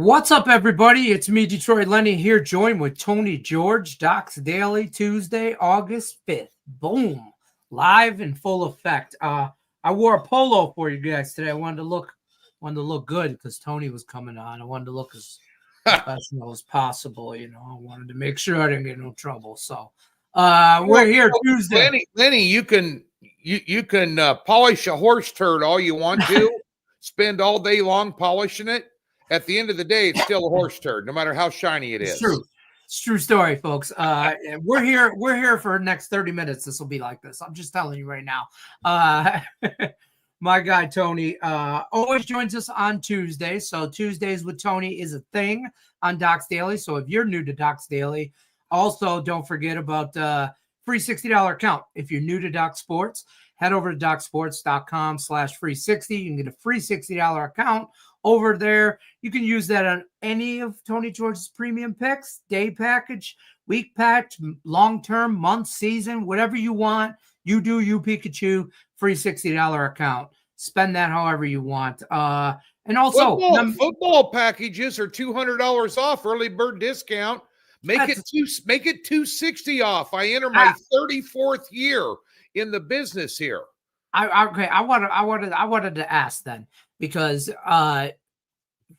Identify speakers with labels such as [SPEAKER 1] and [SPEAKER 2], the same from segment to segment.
[SPEAKER 1] What's up, everybody? It's me, Detroit Lenny, here, joined with Tony George, Doc's Daily, Tuesday, August 5th. Boom. Live in full effect. I wore a polo for you guys today. I wanted to look good because Tony was coming on. I wanted to look as professional as possible. You know, I wanted to make sure I didn't get no trouble. So we're here Tuesday.
[SPEAKER 2] Lenny, you can polish a horse turd all you want to, spend all day long polishing it. At the end of the day, it's still a horse turd, no matter how shiny it is.
[SPEAKER 1] It's true. It's true story, folks. We're here for the next 30 minutes. This will be like this. I'm just telling you right now. My guy Tony always joins us on Tuesday. So Tuesdays with Tony is a thing on Doc's Daily. So if you're new to Doc's Daily, also don't forget about free $60 account. If you're new to Doc Sports, head over to docsports.com/free60. You can get a free $60 account over there. You can use that on any of Tony George's premium picks, day package, week package, long-term, month, season, whatever you want. You Pikachu, free $60 account. Spend that however you want. And also
[SPEAKER 2] football packages are $200 off, early bird discount. Make it $260 off. I enter my 34th year in the business here.
[SPEAKER 1] I wanted to ask then, because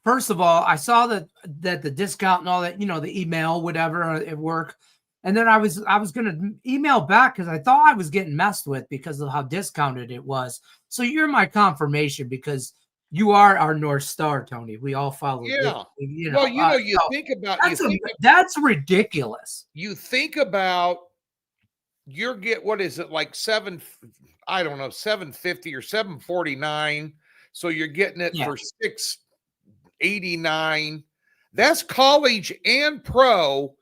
[SPEAKER 1] first of all, I saw that the discount and all that, you know, the email, whatever at work. And then I was going to email back because I thought I was getting messed with because of how discounted it was. So you're my confirmation, because you are our North Star, Tony. We all follow.
[SPEAKER 2] Yeah.
[SPEAKER 1] That's ridiculous.
[SPEAKER 2] You think about what is it, like $750 or $749. So you're getting it for $689. That's college and pro,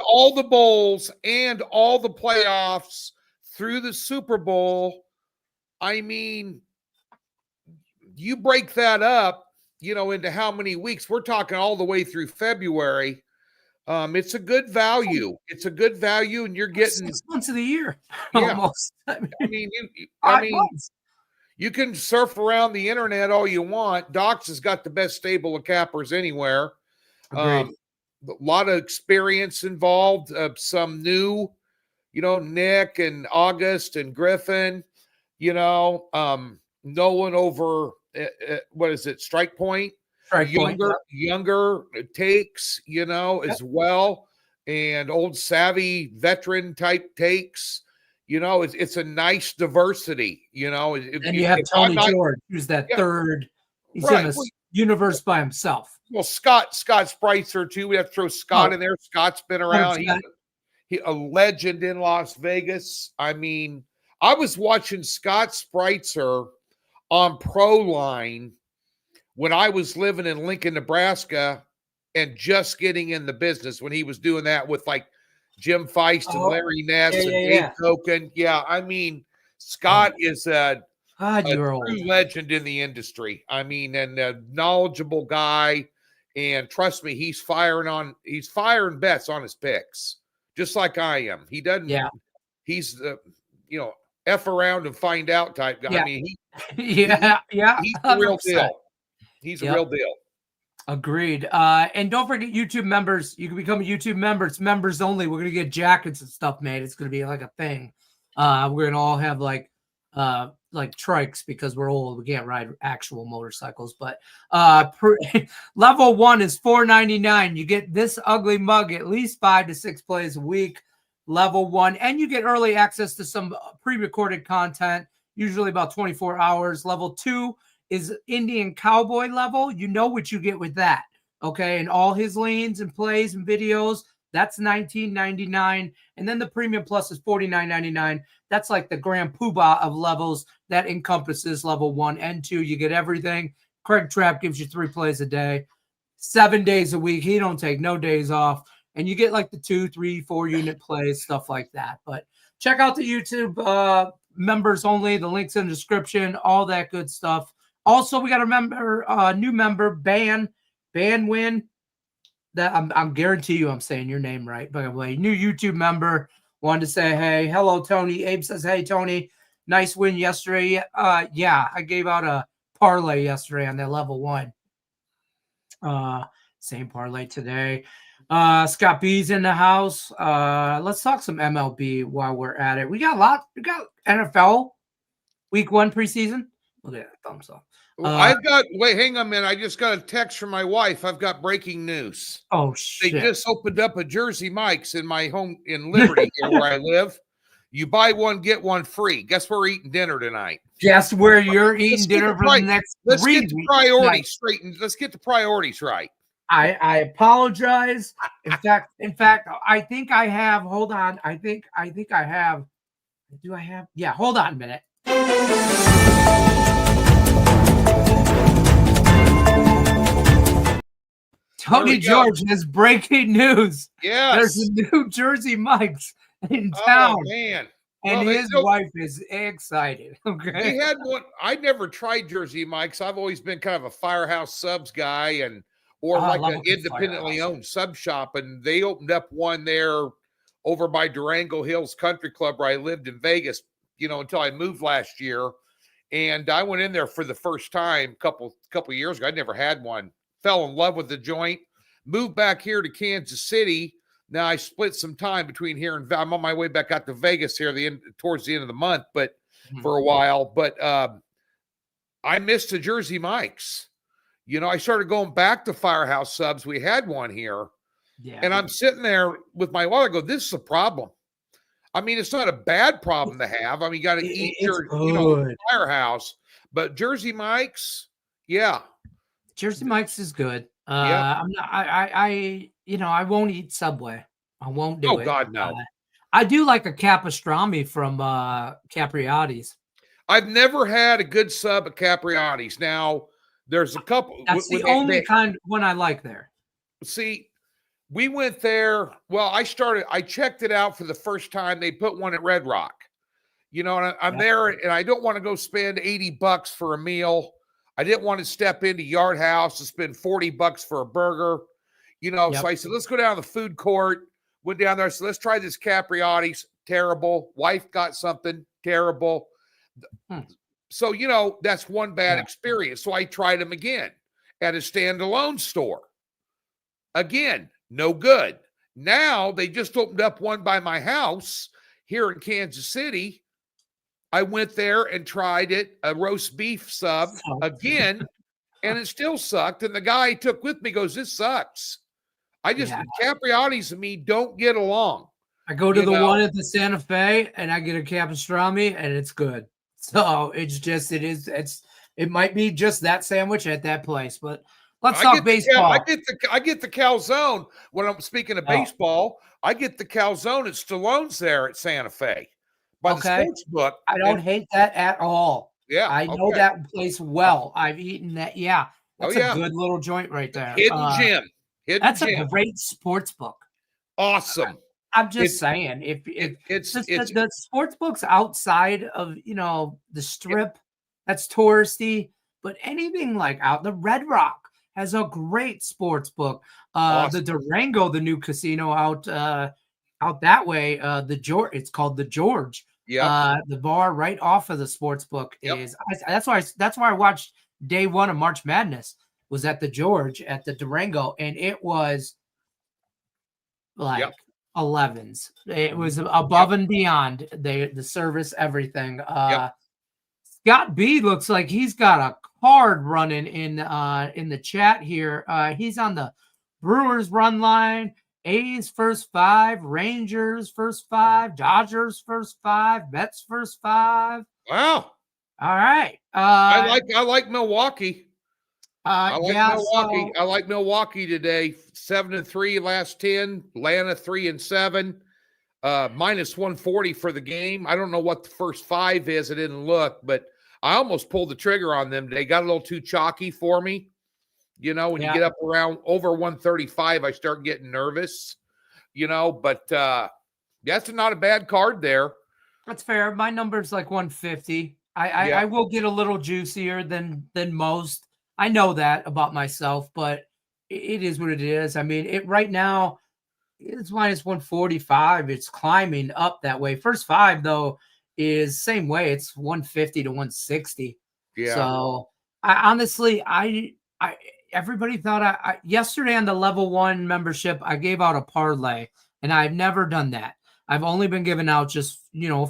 [SPEAKER 2] all the bowls and all the playoffs through the Super Bowl. I mean, you break that up, into how many weeks? We're talking all the way through February. It's a good value. It's a good value, and you're getting
[SPEAKER 1] 6 months of the year almost.
[SPEAKER 2] I mean, you can surf around the internet all you want. Doc's has got the best stable of cappers anywhere. A lot of experience involved. Some new, Nick and August and Griffin. Nolan over what is it? Strike Point. Younger takes, as well, and old savvy veteran type takes. It's a nice diversity.
[SPEAKER 1] And you have Tony George, who's that third. He's in a universe by himself.
[SPEAKER 2] Well, Scott Spreitzer too. We have to throw Scott in there. Scott's been around. He's a legend in Las Vegas. I mean, I was watching Scott Spreitzer on Proline when I was living in Lincoln, Nebraska, and just getting in the business, when he was doing that with like Jim Feist and Larry Ness and Dave Token. Yeah, I mean, Scott is a true legend in the industry. I mean, and a knowledgeable guy. And trust me, he's firing bets on his picks, just like I am. He doesn't. Yeah. He's F around and find out type guy.
[SPEAKER 1] Yeah.
[SPEAKER 2] I mean,
[SPEAKER 1] he's
[SPEAKER 2] the real deal. He's a real deal. Agreed.
[SPEAKER 1] And don't forget YouTube members. You can become a YouTube member. It's members only. We're going to get jackets and stuff made. It's going to be like a thing. We're going to all have like trikes because we're old. We can't ride actual motorcycles. But level 1 is $4.99. You get this ugly mug at least 5 to 6 plays a week. Level 1. And you get early access to some pre-recorded content, usually about 24 hours. Level 2 is Indian Cowboy level. You know what you get with that, okay? And all his leans and plays and videos, that's $19.99. And then the Premium Plus is $49.99. That's like the grand poobah of levels that encompasses level 1 and 2. You get everything. Craig Trapp gives you 3 plays a day, 7 days a week. He don't take no days off. And you get like the 2, 3, 4 unit plays, stuff like that. But check out the YouTube members only. The link's in the description, all that good stuff. Also, we got a new member, Ban Win. That I'm guarantee you I'm saying your name right. By the way, new YouTube member, wanted to say hey. Hello, Tony. Abe says, hey, Tony, nice win yesterday. Yeah, I gave out a parlay yesterday on that level 1. Same parlay today. Scott B's in the house. Let's talk some MLB while we're at it. We got NFL week 1 preseason. Look at that thumbs up.
[SPEAKER 2] Wait, hang on a minute. I just got a text from my wife. I've got breaking news.
[SPEAKER 1] Oh, shit.
[SPEAKER 2] They just opened up a Jersey Mike's in my home in Liberty, here where I live. You buy one, get one free. Guess where we're eating dinner tonight?
[SPEAKER 1] Guess where you're eating dinner for the next 3 weeks.
[SPEAKER 2] Let's get the priorities straightened. Let's get the priorities right.
[SPEAKER 1] I apologize. In fact, I think I have. Hold on. I think I have. Do I have? Yeah. Hold on a minute. Tony George has breaking news.
[SPEAKER 2] Yes.
[SPEAKER 1] There's a new Jersey Mike's in town.
[SPEAKER 2] Oh, man.
[SPEAKER 1] And his wife is excited. Okay.
[SPEAKER 2] They had one. I never tried Jersey Mike's. I've always been kind of a Firehouse Subs guy or like an independently owned sub shop. And they opened up one there over by Durango Hills Country Club where I lived in Vegas, until I moved last year. And I went in there for the first time a couple years ago. I'd never had one. Fell in love with the joint. Moved back here to Kansas City. Now I split some time between here and I'm on my way back out to Vegas here towards the end of the month, but for a while. But I missed the Jersey Mike's. I started going back to Firehouse Subs. We had one here. Yeah. And I'm sitting there with my wife. I go, this is a problem. I mean, it's not a bad problem to have. I mean, you got to eat your Firehouse. But Jersey Mike's, yeah.
[SPEAKER 1] Jersey Mike's is good. I'm not. I won't eat Subway. I won't do it.
[SPEAKER 2] Oh God, no.
[SPEAKER 1] I do like a capastrami from Capriati's.
[SPEAKER 2] I've never had a good sub at Capriati's. Now there's a couple.
[SPEAKER 1] That's the only kind one I like there.
[SPEAKER 2] See, we went there. Well, I checked it out for the first time. They put one at Red Rock. And I'm there, and I don't want to go spend $80 for a meal. I didn't want to step into Yard House and spend $40 for a burger, So I said, let's go down to the food court. Went down there. So let's try this Capriati's. Terrible. Wife got something terrible. So, that's one bad experience. So I tried them again at a standalone store. Again, no good. Now they just opened up one by my house here in Kansas City. I went there and tried it, a roast beef sub again, and it still sucked. And the guy I took with me goes, this sucks. Capriati's and me don't get along.
[SPEAKER 1] I go to the one at the Santa Fe and I get a capastrami and it's good. So it might be just that sandwich at that place, but let's talk baseball.
[SPEAKER 2] I get the calzone when I'm speaking of baseball. I get the calzone at Stallone's there at Santa Fe. By the sports book.
[SPEAKER 1] I don't hate that at all.
[SPEAKER 2] Yeah.
[SPEAKER 1] I know that place well. I've eaten that. Yeah. That's a good little joint right there.
[SPEAKER 2] Hidden gem.
[SPEAKER 1] That's a great sports book.
[SPEAKER 2] Awesome.
[SPEAKER 1] I'm just saying, if the sports books outside of the strip, that's touristy, but anything like out the Red Rock has a great sports book. Awesome. The Durango, the new casino out that way, it's called the George.
[SPEAKER 2] Yeah,
[SPEAKER 1] the bar right off of the sports book is. That's why I watched day one of March Madness was at the George at the Durango, and it was like 11s. It was above and beyond the service, everything. Scott B looks like he's got a card running in the chat here. He's on the Brewers run line. A's first 5, Rangers first 5, Dodgers first 5, Mets first 5.
[SPEAKER 2] Wow!
[SPEAKER 1] All right.
[SPEAKER 2] I like Milwaukee. I like Milwaukee.
[SPEAKER 1] So,
[SPEAKER 2] I like Milwaukee today. 7-3 last 10. Atlanta 3-7. Minus 140 for the game. I don't know what the first 5 is. I didn't look, but I almost pulled the trigger on them. They got a little too chalky for me. When you get up around over 135, I start getting nervous, but that's not a bad card there.
[SPEAKER 1] That's fair. My number's like 150. I will get a little juicier than most. I know that about myself, but it is what it is. I mean, right now it's minus 145. It's climbing up that way. First 5 though is same way. It's 150 to 160.
[SPEAKER 2] Yeah.
[SPEAKER 1] So I honestly, everybody thought I yesterday on the level 1 membership, I gave out a parlay, and I've never done that. I've only been giving out just,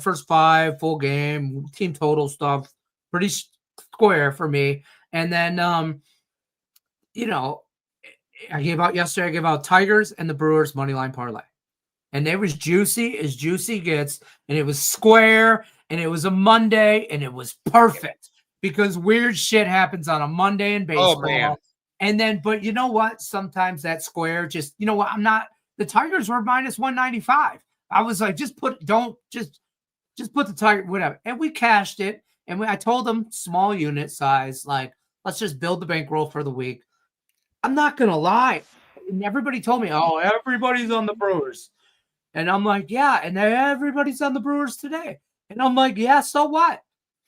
[SPEAKER 1] first 5, full game, team total stuff, pretty square for me. And then, I gave out Tigers and the Brewers money line parlay. And it was juicy as juicy gets, and it was square, and it was a Monday, and it was perfect because weird shit happens on a Monday in baseball.
[SPEAKER 2] Oh, man.
[SPEAKER 1] And then, but you know what? Sometimes that square just, the Tigers were minus 195. I was like, just put the Tiger, whatever. And we cashed it. And I told them small unit size, like, let's just build the bankroll for the week. I'm not going to lie. And everybody told me, oh, everybody's on the Brewers. And I'm like, yeah. And everybody's on the Brewers today. And I'm like, yeah, so what?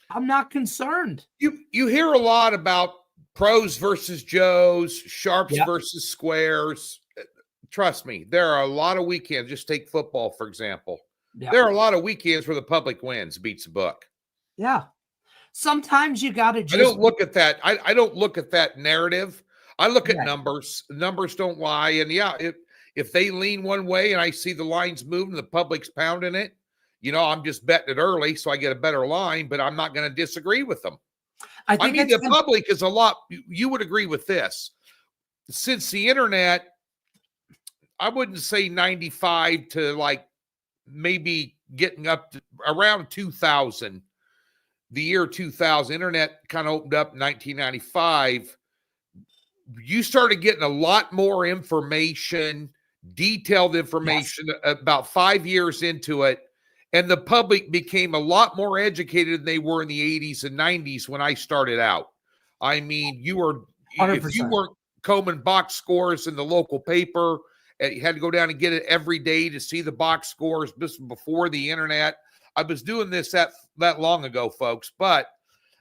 [SPEAKER 1] I'm not concerned.
[SPEAKER 2] You hear a lot about pros versus Joes, sharps versus squares. Trust me, there are a lot of weekends. Just take football, for example. Yep. There are a lot of weekends where the public wins, beats the book.
[SPEAKER 1] Yeah. Sometimes you got to just.
[SPEAKER 2] I don't look at that. I don't look at that narrative. I look at numbers. Numbers don't lie. And if they lean one way and I see the lines moving, the public's pounding it, I'm just betting it early so I get a better line, but I'm not going to disagree with them. I mean, the public is a lot. You would agree with this. Since the internet, I wouldn't say 95 to like maybe getting up to around 2000, the year 2000, internet kind of opened up in 1995. You started getting a lot more information, detailed information about 5 years into it. And the public became a lot more educated than they were in the 80s and 90s when I started out. I mean, if you weren't combing box scores in the local paper, you had to go down and get it every day to see the box scores before the internet. I was doing this that long ago, folks. But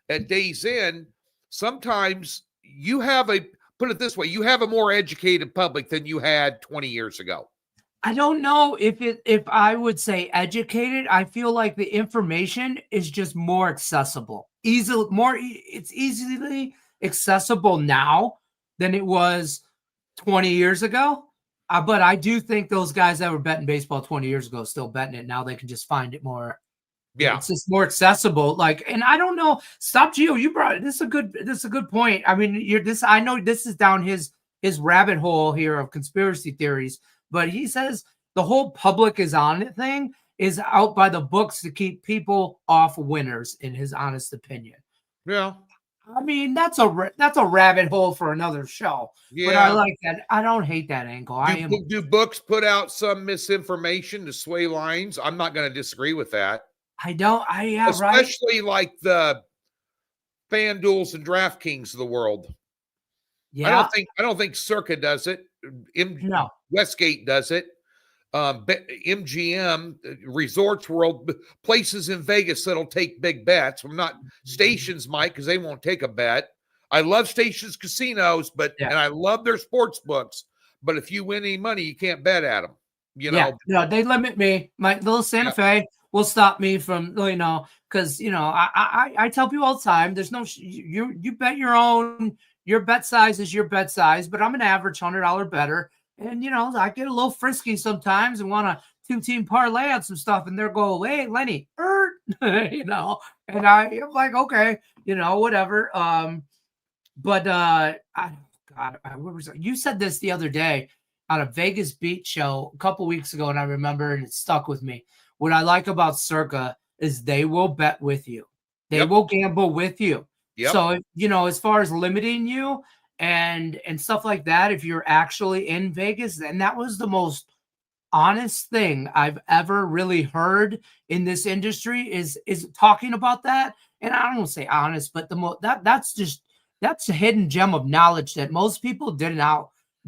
[SPEAKER 2] at day's end, sometimes you have put it this way, you have a more educated public than you had 20 years ago.
[SPEAKER 1] I don't know if I would say educated. I feel like the information is just more accessible. It's easily accessible now than it was 20 years ago. But I do think those guys that were betting baseball 20 years ago still betting it. Now they can just find it more. Yeah, it's just more accessible. And I don't know. Stop Gio. You brought this is a good point. I mean, I know this is down his rabbit hole here of conspiracy theories. But he says the whole public is on it thing is out by the books to keep people off winners, in his honest opinion.
[SPEAKER 2] Yeah.
[SPEAKER 1] I mean, that's a rabbit hole for another show. Yeah. But I like that. I don't hate that angle.
[SPEAKER 2] Do books put out some misinformation to sway lines? I'm not going to disagree with that.
[SPEAKER 1] I don't.
[SPEAKER 2] Especially like the FanDuels and DraftKings of the world. Yeah. I don't think Circa does it. No. Westgate does it. MGM, Resorts World, places in Vegas that'll take big bets. I'm not stations, Mike, because they won't take a bet. I love stations, casinos, and I love their sports books. But if you win any money, you can't bet at them.
[SPEAKER 1] No, they limit me. My little Santa Fe will stop me from, because I tell people all the time, there's no you bet your own. Your bet size is your bet size, but I'm an average $100 bettor. And, I get a little frisky sometimes and want a 2-team parlay on some stuff. And they'll go, hey, Lenny, and I'm like, okay, whatever. You said this the other day on a Vegas beat show a couple weeks ago, and I remember, and it stuck with me. What I like about Circa is they will bet with you. They will gamble with you. Yep. So, as far as limiting you and stuff like that, if you're actually in Vegas, and that was the most honest thing I've ever really heard in this industry is talking about that. And I don't want to say honest, but that's a hidden gem of knowledge that most people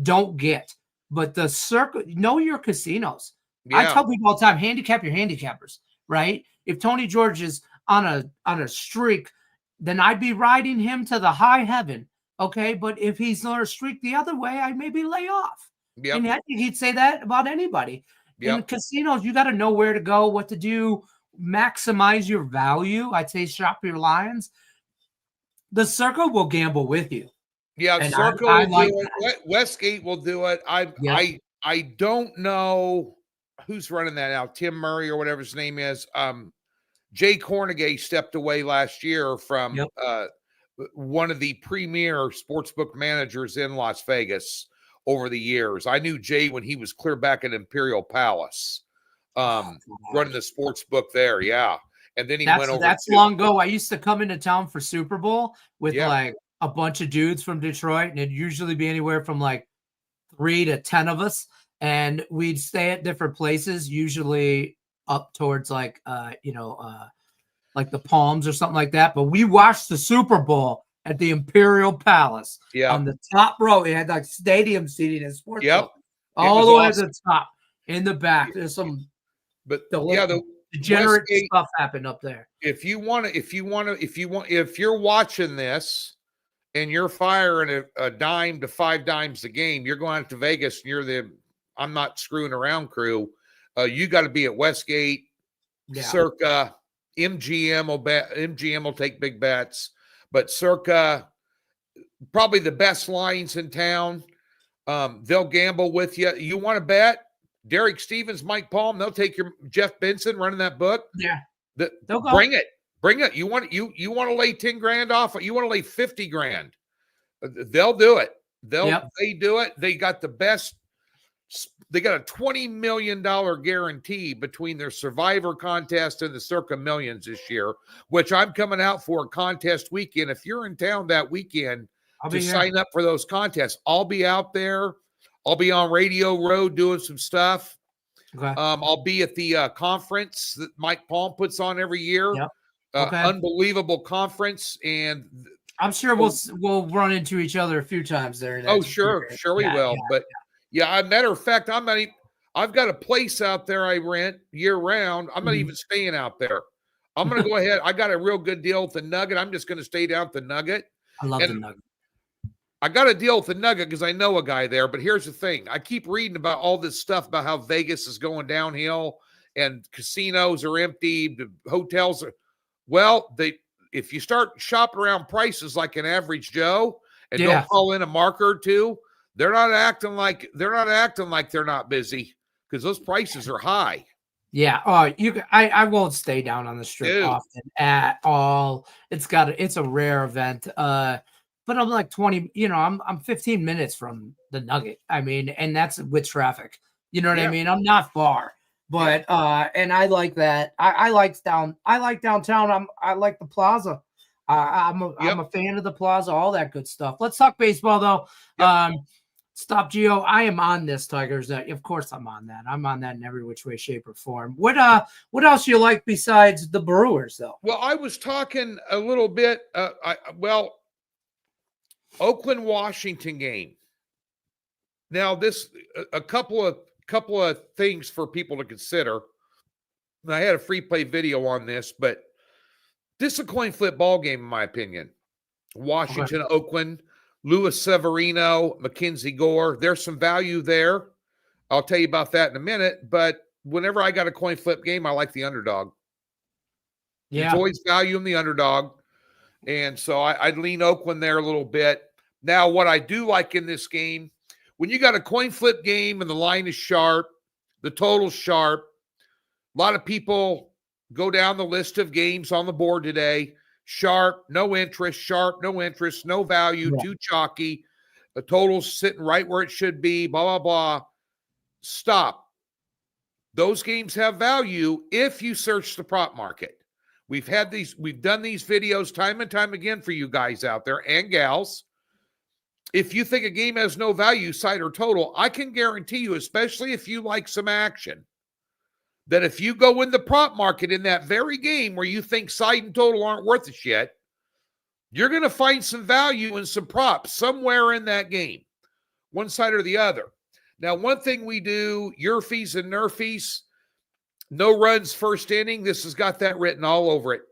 [SPEAKER 1] don't get. But the Circa, know your casinos. Yeah. I tell people all the time, handicap your handicappers, right? If Tony George is on a streak, then I'd be riding him to the high heaven. Okay. But if he's on a streak the other way, I'd maybe lay off. Yep. And I think he'd say that about anybody. Yep. In casinos, you got to know where to go, what to do, maximize your value. I'd say shop your lines. The Circa will gamble with you.
[SPEAKER 2] Yeah,
[SPEAKER 1] And
[SPEAKER 2] Circa
[SPEAKER 1] I
[SPEAKER 2] will
[SPEAKER 1] like
[SPEAKER 2] do
[SPEAKER 1] that.
[SPEAKER 2] it. Westgate will do it.
[SPEAKER 1] Yep.
[SPEAKER 2] I don't know who's running that now. Tim Murray or whatever his name is. Jay Cornegay stepped away last year from
[SPEAKER 1] Yep.
[SPEAKER 2] one of the premier sportsbook managers in Las Vegas over the years. I knew Jay when he was clear back at Imperial Palace, running the sports book there. Yeah. And then he went over
[SPEAKER 1] That's
[SPEAKER 2] to,
[SPEAKER 1] long ago. I used to come into town for Super Bowl with
[SPEAKER 2] yeah,
[SPEAKER 1] like a bunch of dudes from Detroit, and it'd usually be anywhere from like 3 to 10 of us, and we'd stay at different places, usually up towards like like the Palms or something like that. But we watched the Super Bowl at the Imperial Palace
[SPEAKER 2] yeah,
[SPEAKER 1] on the top row. It had like stadium seating and sports
[SPEAKER 2] yep.
[SPEAKER 1] book
[SPEAKER 2] It
[SPEAKER 1] all
[SPEAKER 2] was
[SPEAKER 1] the way
[SPEAKER 2] awesome.
[SPEAKER 1] to the top. In the back, there's some
[SPEAKER 2] But yeah, the
[SPEAKER 1] degenerate
[SPEAKER 2] Westgate,
[SPEAKER 1] stuff happened up there.
[SPEAKER 2] if you're watching this and you're firing a dime to 5 dimes a game, you're going out to Vegas and you're the I'm not screwing around crew. You got to be at Westgate, Circa, MGM will take big bets, but Circa, probably the best lines in town. They'll gamble with you. You want to bet? Derek Stevens, Mike Palm, they'll take your Jeff Benson running that book.
[SPEAKER 1] Yeah.
[SPEAKER 2] They'll go. Bring it. You want to lay 10 grand off? You want to lay 50 grand? They'll do it. They do it. They got the best. They got a $20 million guarantee between their Survivor contest and the Circa Millions this year, which I'm coming out for a contest weekend. If you're in town that weekend to sign up for those contests, I'll be out there. I'll be on Radio Road doing some stuff.
[SPEAKER 1] Okay.
[SPEAKER 2] I'll be at the conference that Mike Palm puts on every year.
[SPEAKER 1] Yep.
[SPEAKER 2] Unbelievable conference, and
[SPEAKER 1] I'm sure we'll run into each other a few times there.
[SPEAKER 2] Oh, sure we will. But yeah, matter of fact, I've got a place out there I rent year round. I'm not even staying out there. I'm going to go ahead. I got a real good deal with the Nugget. I'm just going to stay down at the Nugget.
[SPEAKER 1] I love the Nugget.
[SPEAKER 2] I got a deal with the Nugget because I know a guy there. But here's the thing. I keep reading about all this stuff about how Vegas is going downhill and casinos are empty. The hotels are, if you start shopping around prices like an average Joe and don't call in a marker or two, they're not acting like they're not busy because those prices are high.
[SPEAKER 1] Yeah. I won't stay down on the strip often at all. It's a rare event. But I'm like 20, I'm 15 minutes from the Nugget. I mean, and that's with traffic. You know what I mean? I'm not far. But and I like that. I like downtown. I like the plaza. I'm a fan of the plaza, all that good stuff. Let's talk baseball though. Stop Geo. I am on this, Tigers. Of course I'm on that. I'm on that in every which way, shape, or form. What else do you like besides the Brewers though?
[SPEAKER 2] Well, I was talking a little bit. Oakland Washington game. Now this a couple of things for people to consider. And I had a free play video on this, but this is a coin flip ball game in my opinion. Washington, Oakland, Luis Severino, Mackenzie Gore. There's some value there. I'll tell you about that in a minute. But whenever I got a coin flip game, I like the underdog. Yeah. There's always value in the underdog. And so I'd lean Oakland there a little bit. Now, what I do like in this game, when you got a coin flip game and the line is sharp, the total's sharp, a lot of people go down the list of games on the board today. Sharp, no interest, no value, too chalky. The total's sitting right where it should be, blah, blah, blah. Stop. Those games have value if you search the prop market. We've done these videos time and time again for you guys out there and gals. If you think a game has no value, side or total, I can guarantee you, especially if you like some action, that if you go in the prop market in that very game where you think side and total aren't worth a shit, you're going to find some value in some props somewhere in that game, one side or the other. Now, one thing we do, Yerfies and Nerfies, no runs first inning. This has got that written all over it.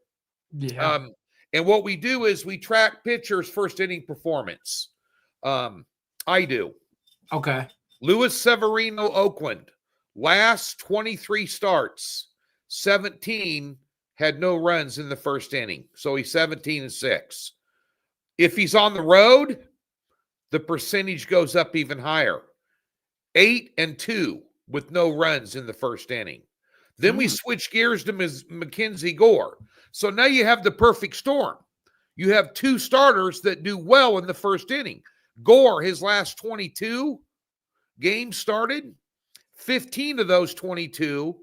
[SPEAKER 1] Yeah.
[SPEAKER 2] And what we do is we track pitchers' first inning performance. I do.
[SPEAKER 1] Okay. Luis
[SPEAKER 2] Severino, Oakland. Last 23 starts, 17 had no runs in the first inning. So he's 17-6. If he's on the road, the percentage goes up even higher. 8-2 with no runs in the first inning. Then we switch gears to Mackenzie Gore. So now you have the perfect storm. You have two starters that do well in the first inning. Gore, his last 22 games started, 15 of those 22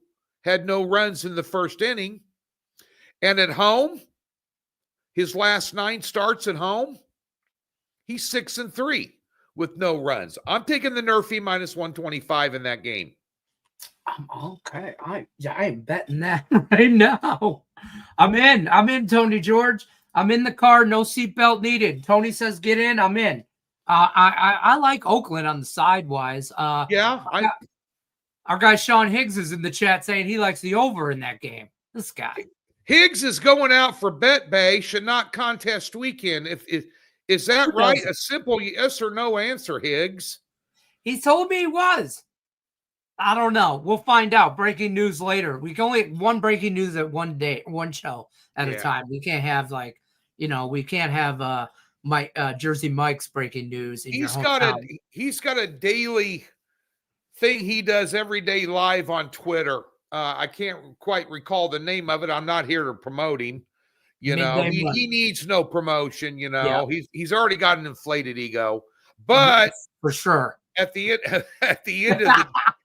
[SPEAKER 2] had no runs in the first inning. And at home, his last 9 starts at home, he's 6-3 with no runs. I'm taking the Nerfy minus 125 in that game.
[SPEAKER 1] Okay. I'm betting that right now. I'm in, Tony George. I'm in the car. No seatbelt needed. Tony says get in. I'm in. I like Oakland on the sidewise. Our guy Sean Higgs is in the chat saying he likes the over in that game. This guy.
[SPEAKER 2] Higgs is going out for Bet Bay, should not contest weekend. Is that right? A simple yes or no answer, Higgs.
[SPEAKER 1] He told me he was. I don't know. We'll find out. Breaking news later. We can only one breaking news at one show at a time. We can't have we can't have Jersey Mike's breaking news. He's got
[SPEAKER 2] a daily thing he does every day live on Twitter. I can't quite recall the name of it. I'm not here to promote him. He needs no promotion. He's already got an inflated ego, but
[SPEAKER 1] for sure
[SPEAKER 2] at the end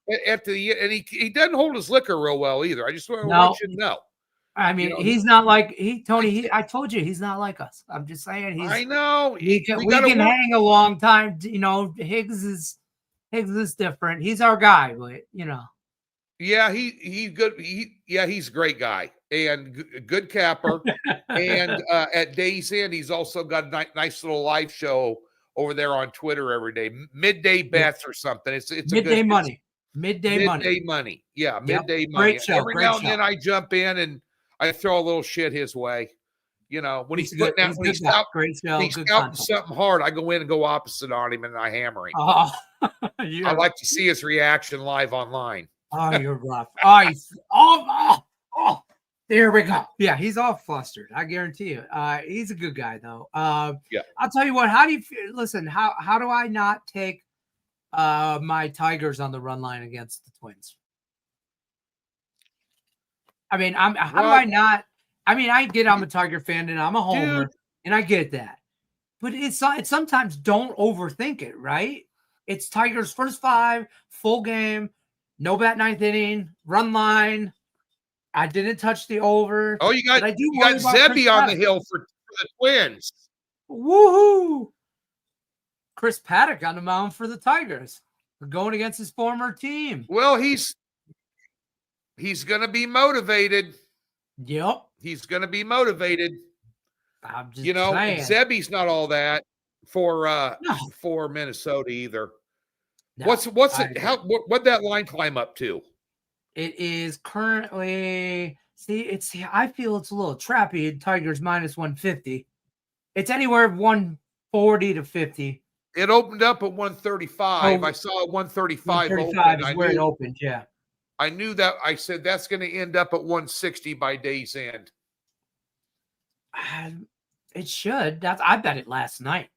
[SPEAKER 2] and he doesn't hold his liquor real well either. I just want you to know.
[SPEAKER 1] I mean, he's not like Tony. I told you he's not like us. I'm just saying
[SPEAKER 2] I know
[SPEAKER 1] we can hang a long time. Higgs is different. He's our guy, but
[SPEAKER 2] Yeah, he's good. He's a great guy and good capper. And at Days End, he's also got a nice little live show over there on Twitter every day. Midday bets or something. It's
[SPEAKER 1] midday money. Midday
[SPEAKER 2] money. Yeah, midday money.
[SPEAKER 1] Great show.
[SPEAKER 2] Every now and then I jump in and I throw a little shit his way. When he's putting out, when he's scouting something hard, I go in and go opposite on him and I hammer him.
[SPEAKER 1] Oh,
[SPEAKER 2] I like to see his reaction live online.
[SPEAKER 1] Oh, you're rough. There we go. Yeah, he's all flustered. I guarantee you. He's a good guy though. I'll tell you what. How do you feel? Listen? How do I not take my Tigers on the run line against the Twins? I mean, how do I not? I mean, I get I'm a Tiger fan and I'm a homer, and I get that. But it's sometimes don't overthink it, right? It's Tigers first 5, full game, no bat 9th inning, run line. I didn't touch the over.
[SPEAKER 2] Oh, you got Zebby on the hill for the Twins.
[SPEAKER 1] Woohoo! Chris Paddock on the mound for the Tigers. Going against his former team.
[SPEAKER 2] Well, he's going to be motivated.
[SPEAKER 1] Yep.
[SPEAKER 2] He's going to be motivated.
[SPEAKER 1] I'm just saying.
[SPEAKER 2] Zebby's not all that for Minnesota either.
[SPEAKER 1] No,
[SPEAKER 2] what'd that line climb up to?
[SPEAKER 1] It is currently I feel it's a little trappy. Tigers minus 150. It's anywhere 140 to 50.
[SPEAKER 2] It opened up at 135. I saw it 135.
[SPEAKER 1] 135 is where it opened, yeah.
[SPEAKER 2] I knew that. I said that's going to end up at 160 by day's end.
[SPEAKER 1] It should. I bet it last night.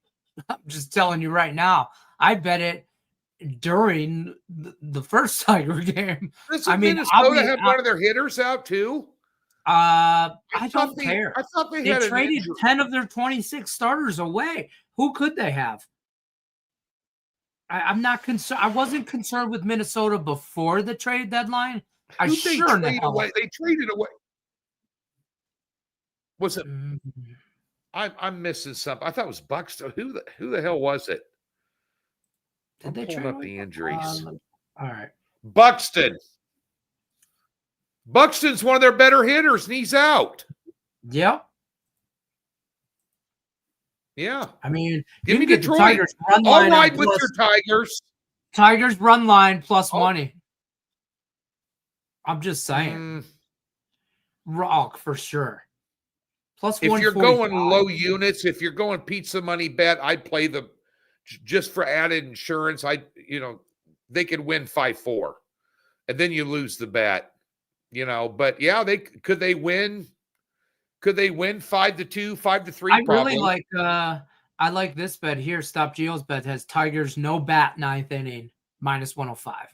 [SPEAKER 1] I'm just telling you right now. I bet it during the first Tiger game.
[SPEAKER 2] Minnesota had one of their hitters out too.
[SPEAKER 1] I don't care.
[SPEAKER 2] I thought they
[SPEAKER 1] traded 10 of their 26 starters away. Who could they have? I'm not concerned. I wasn't concerned with Minnesota before the trade deadline.
[SPEAKER 2] They traded away. Was it? I'm missing something. I thought it was Buxton. Who the hell was it?
[SPEAKER 1] Did they
[SPEAKER 2] pulling up the injuries?
[SPEAKER 1] All right.
[SPEAKER 2] Buxton. Buxton's one of their better hitters, and he's out.
[SPEAKER 1] Yep.
[SPEAKER 2] Yeah.
[SPEAKER 1] I mean,
[SPEAKER 2] give me
[SPEAKER 1] the Tigers run line.
[SPEAKER 2] All right with your Tigers.
[SPEAKER 1] Tigers run line plus money. I'm just saying. Rock for sure. Plus
[SPEAKER 2] if you're going low units, if you're going pizza money bet, I'd play just for added insurance. They could win 5-4, and then you lose the bet. But yeah, could they win 5-2, 5-3?
[SPEAKER 1] I really like I like this bet here. Stop Gio's bet has Tigers no bat 9th inning minus 105.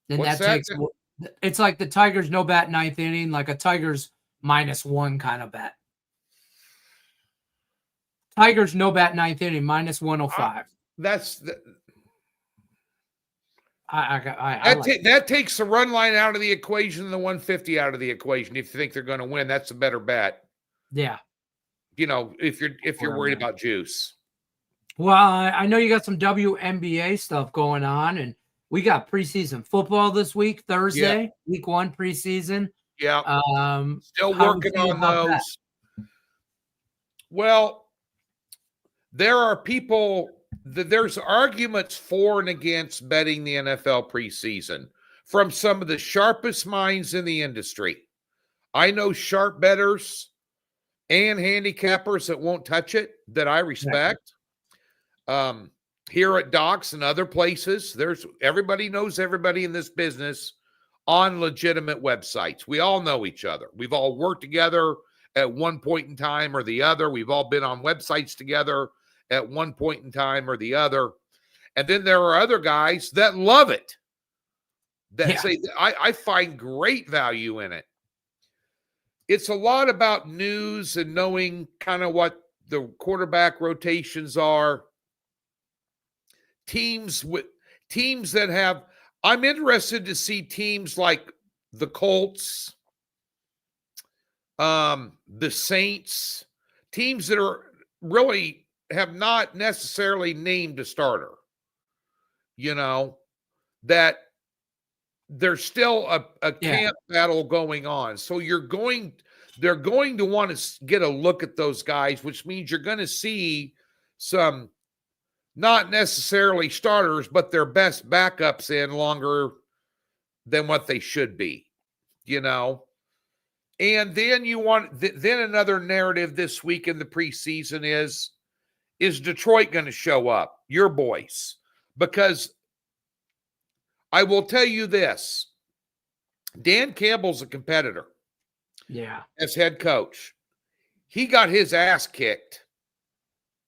[SPEAKER 1] And
[SPEAKER 2] What's
[SPEAKER 1] that takes it's like the Tigers no bat 9th inning, like a Tigers -1 kind of bet. Tigers no bat 9th inning minus 105.
[SPEAKER 2] That takes the run line out of the equation and the 150 out of the equation. If you think they're going to win, that's a better bet.
[SPEAKER 1] Yeah.
[SPEAKER 2] You know, if you're worried about juice.
[SPEAKER 1] Well, I know you got some WNBA stuff going on, and we got preseason football this week, Thursday, week 1 preseason.
[SPEAKER 2] Yeah. Still working on those. That? Well, there are people there's arguments for and against betting the NFL preseason from some of the sharpest minds in the industry. I know sharp bettors and handicappers that won't touch it that I respect. Yeah. Here at Docs and other places, everybody knows everybody in this business on legitimate websites. We all know each other. We've all worked together at one point in time or the other. We've all been on websites together at one point in time or the other. And then there are other guys that love it, that say, I find great value in it. It's a lot about news and knowing kind of what the quarterback rotations are. Teams that have, I'm interested to see teams like the Colts, the Saints, teams that are really have not necessarily named a starter, you know, that there's still a camp battle going on. So they're going to want to get a look at those guys, which means you're going to see some not necessarily starters, but their best backups in longer than what they should be, you know. And then then another narrative this week in the preseason is Detroit going to show up, your boys? Because I will tell you this, Dan Campbell's a competitor.
[SPEAKER 1] Yeah.
[SPEAKER 2] As head coach. He got his ass kicked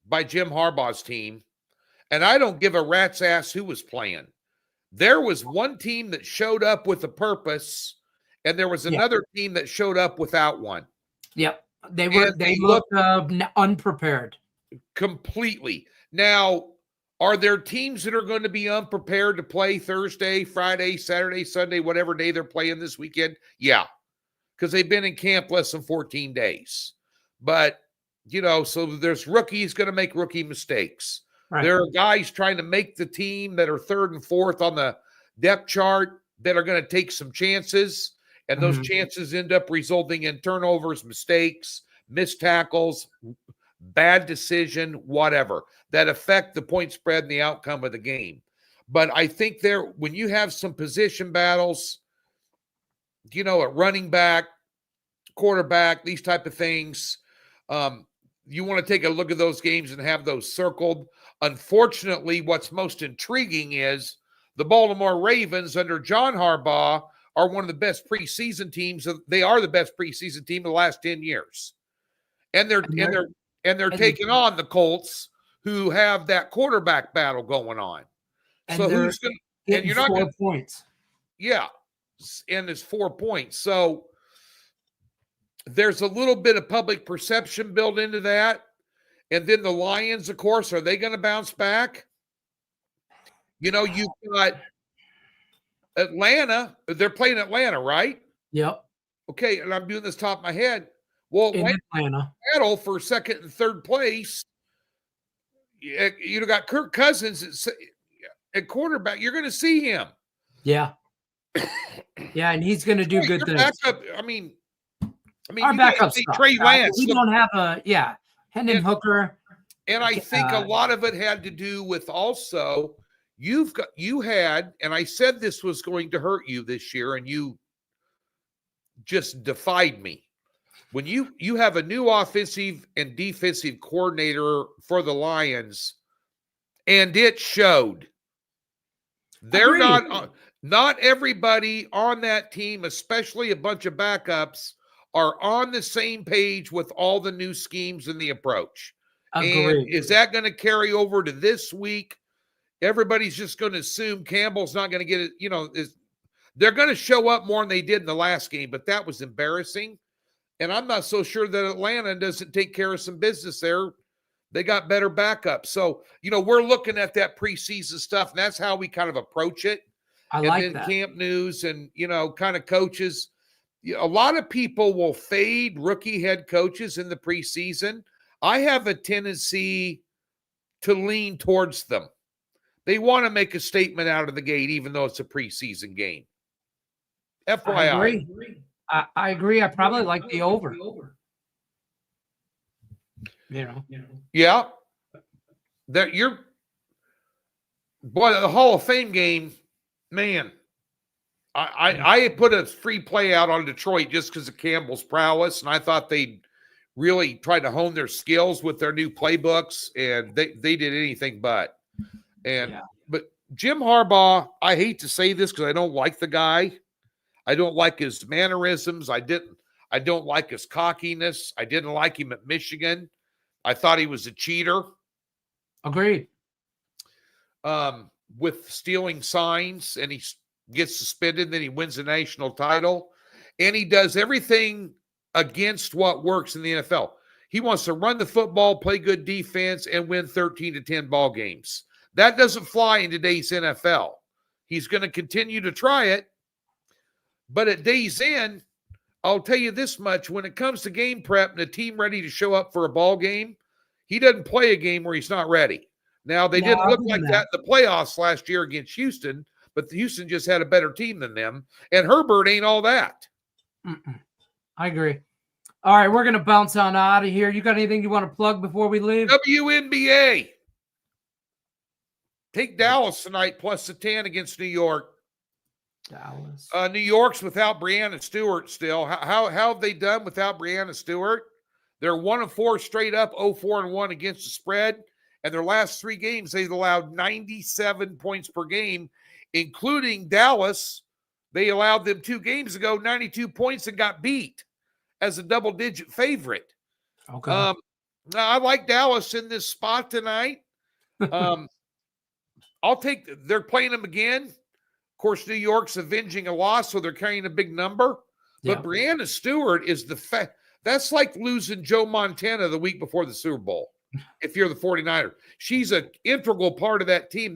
[SPEAKER 2] by Jim Harbaugh's team, and I don't give a rat's ass who was playing. There was one team that showed up with a purpose, and there was another team that showed up without one.
[SPEAKER 1] Yep. They looked unprepared.
[SPEAKER 2] Completely. Now, are there teams that are going to be unprepared to play Thursday, Friday, Saturday, Sunday, whatever day they're playing this weekend? Yeah, because they've been in camp less than 14 days. But, you know, so there's rookies going to make rookie mistakes. Right. There are guys trying to make the team that are 3rd and 4th on the depth chart that are going to take some chances, and those chances end up resulting in turnovers, mistakes, missed tackles, bad decision, whatever, that affect the point spread and the outcome of the game. But I think when you have some position battles, you know, at running back, quarterback, these type of things, you want to take a look at those games and have those circled. Unfortunately, what's most intriguing is the Baltimore Ravens under John Harbaugh are one of the best preseason teams. They are the best preseason team of the last 10 years. And they're taking on the Colts, who have that quarterback battle going on.
[SPEAKER 1] And
[SPEAKER 2] so who's going to, and you're not going to
[SPEAKER 1] points.
[SPEAKER 2] Yeah. And it's 4 points. So there's a little bit of public perception built into that. And then the Lions, of course, are they going to bounce back? You know, you've got Atlanta. They're playing Atlanta, right?
[SPEAKER 1] Yep.
[SPEAKER 2] Okay. And I'm doing this top of my head. Well,
[SPEAKER 1] Atlanta
[SPEAKER 2] battle for 2nd and 3rd place. You got Kirk Cousins at quarterback. You're going to see him.
[SPEAKER 1] Yeah. Yeah, and he's going to do good things.
[SPEAKER 2] Backup, I mean,
[SPEAKER 1] our backups.
[SPEAKER 2] Trey Lance.
[SPEAKER 1] We don't have Hendon Hooker.
[SPEAKER 2] And I think a lot of it had to do with also you had, and I said this was going to hurt you this year, and you just defied me. When you have a new offensive and defensive coordinator for the Lions, and it showed. They're not everybody on that team, especially a bunch of backups, are on the same page with all the new schemes and the approach.
[SPEAKER 1] Agreed.
[SPEAKER 2] And is that going to carry over to this week? Everybody's just going to assume Campbell's not going to get it. They're going to show up more than they did in the last game, but that was embarrassing. And I'm not so sure that Atlanta doesn't take care of some business there. They got better backup. So, we're looking at that preseason stuff, and that's how we kind of approach it.
[SPEAKER 1] And
[SPEAKER 2] then
[SPEAKER 1] that.
[SPEAKER 2] Camp news and, kind of coaches. A lot of people will fade rookie head coaches in the preseason. I have a tendency to lean towards them. They want to make a statement out of the gate, even though it's a preseason game. FYI.
[SPEAKER 1] I agree. I probably like the over.
[SPEAKER 2] Yeah. The Hall of Fame game, man. I put a free play out on Detroit just because of Campbell's prowess, and I thought they really tried to hone their skills with their new playbooks, and they did anything but. But Jim Harbaugh, I hate to say this because I don't like the guy. I don't like his mannerisms. I don't like his cockiness. I didn't like him at Michigan. I thought he was a cheater.
[SPEAKER 1] Agreed.
[SPEAKER 2] With stealing signs, and he gets suspended, then he wins a national title. And he does everything against what works in the NFL. He wants to run the football, play good defense, and win 13-10 ball games. That doesn't fly in today's NFL. He's going to continue to try it. But at day's end, I'll tell you this much. When it comes to game prep and a team ready to show up for a ball game, he doesn't play a game where he's not ready. Now, they didn't look like that in the playoffs last year against Houston, but Houston just had a better team than them. And Herbert ain't all that.
[SPEAKER 1] I agree. All right, we're going to bounce on out of here. You got anything you want to plug before we leave?
[SPEAKER 2] WNBA. Take Dallas tonight plus the 10 against New York.
[SPEAKER 1] Dallas.
[SPEAKER 2] New York's without Breanna Stewart still. How have they done without Breanna Stewart? They're 1-4 straight up, 0-4-1 against the spread. And their last 3 games, they've allowed 97 points per game, including Dallas. They allowed them 2 games ago, 92 points, and got beat as a double-digit favorite.
[SPEAKER 1] Okay.
[SPEAKER 2] I like Dallas in this spot tonight. They're playing them again. Of course, New York's avenging a loss, so they're carrying a big number. But Breanna Stewart is that's like losing Joe Montana the week before the Super Bowl. If you're the 49ers, she's an integral part of that team.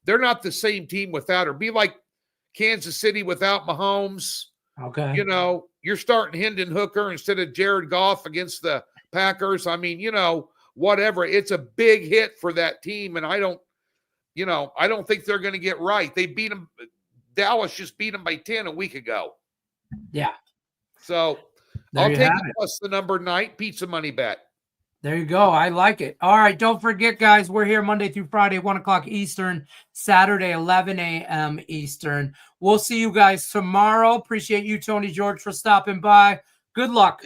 [SPEAKER 2] They're not the same team without her. Be like Kansas City without Mahomes.
[SPEAKER 1] Okay.
[SPEAKER 2] You're starting Hendon Hooker instead of Jared Goff against the Packers. I mean, whatever. It's a big hit for that team, and I don't think they're going to get right. They beat them. Dallas just beat them by 10 a week ago.
[SPEAKER 1] Yeah.
[SPEAKER 2] So I'll take it plus the number 9 pizza money bet.
[SPEAKER 1] There you go. I like it. All right. Don't forget, guys, we're here Monday through Friday, 1 o'clock Eastern, Saturday, 11 a.m. Eastern. We'll see you guys tomorrow. Appreciate you, Tony George, for stopping by. Good luck.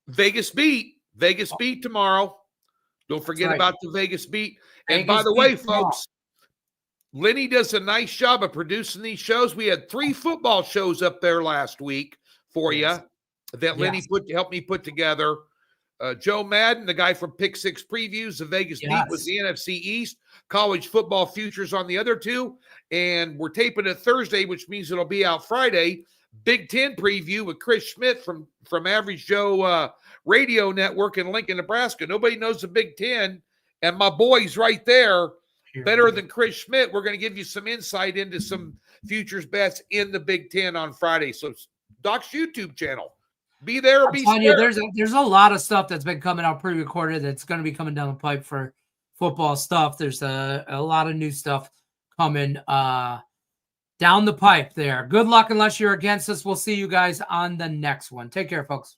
[SPEAKER 2] Vegas beat tomorrow. Don't forget about the Vegas beat. And by the way, folks, Lenny does a nice job of producing these shows. We had 3 football shows up there last week for you that Lenny helped me put together. Joe Madden, the guy from Pick 6 Previews, the Vegas beat was the NFC East. College football futures on the other 2. And we're taping it Thursday, which means it'll be out Friday. Big Ten preview with Chris Schmidt from Average Joe Radio Network in Lincoln, Nebraska. Nobody knows the Big Ten. And my boy's right there, better than Chris Schmidt. We're going to give you some insight into some futures bets in the Big Ten on Friday. So Doc's YouTube channel. Be there or be square.
[SPEAKER 1] There's a lot of stuff that's been coming out pre-recorded that's going to be coming down the pipe for football stuff. There's a lot of new stuff coming down the pipe there. Good luck unless you're against us. We'll see you guys on the next one. Take care, folks.